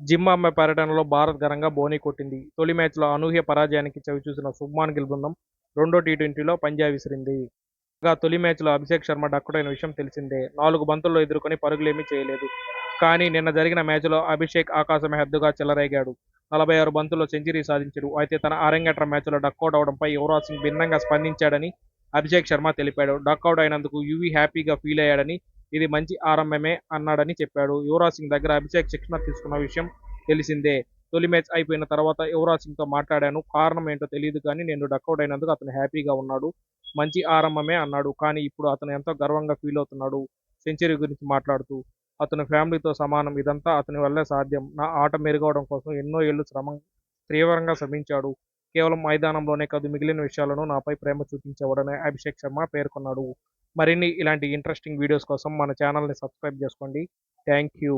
Zimbabwe పర్యటనలో భారత్ ఘనంగా బోణీ కొట్టింది. తొలి మ్యాచ్లో అనూహ్య పరాజయానికి చవిచూసిన శుభ్మాన్ గిల్ బృందం రెండో టీ20లో పంజా విసిరింది. కాగా తొలి మ్యాచ్లో అభిషేక్ శర్మ డక్కడైన విషయం తెలిసిందే. 4 బంతుల్లో ఎదుర్కొని పరుగులేమీ చేయలేదు. కానీ నిన్న జరిగిన మ్యాచ్లో అభిషేక్ ఆకాశమే హద్దుగా చెలరేగాడు. 46 బంతుల్లో సెంచరీ సాధించాడు. అయితే తన అరంగేట్రం మ్యాచ్లో డకౌట్ అవడంపై యువరాజ్ సింగ్ భిన్నంగా స్పందించాడని అభిషేక్ శర్మ తెలిపాడు. డకౌట్ అయినందుకు యువీ హ్యాపీగా ఫీల్ అయ్యాడని, ఇది మంచి ఆరంభమే అన్నాడని చెప్పాడు. యువరాజ్ సింగ్ దగ్గర అభిషేక్ శిక్షణ తీసుకున్న విషయం తెలిసిందే. తొలి మ్యాచ్ అయిపోయిన తర్వాత యువరాజ్ సింగ్తో మాట్లాడాను. కారణం ఏంటో తెలియదు కానీ నేను డకౌట్ అయినందుకు అతను హ్యాపీగా ఉన్నాడు. మంచి ఆరంభమే అన్నాడు. కానీ ఇప్పుడు అతను ఎంతో గర్వంగా ఫీల్ అవుతున్నాడు సెంచరీ గురించి మాట్లాడుతూ. అతను ఫ్యామిలీతో సమానం. ఇదంతా అతని వల్లే సాధ్యం. నా ఆట మెరుగవడం కోసం ఎన్నో ఏళ్లు తీవ్రంగా శ్రమించాడు. కేవలం మైదానంలోనే కాదు మిగిలిన విషయాలను నాపై ప్రేమ చూపించేవాడని అభిషేక్ శర్మ పేర్కొన్నాడు. మరిన్ని ఇలాంటి ఇంట్రెస్టింగ్ వీడియోస్ కోసం మన ఛానల్ని సబ్స్క్రైబ్ చేసుకోండి. Thank you.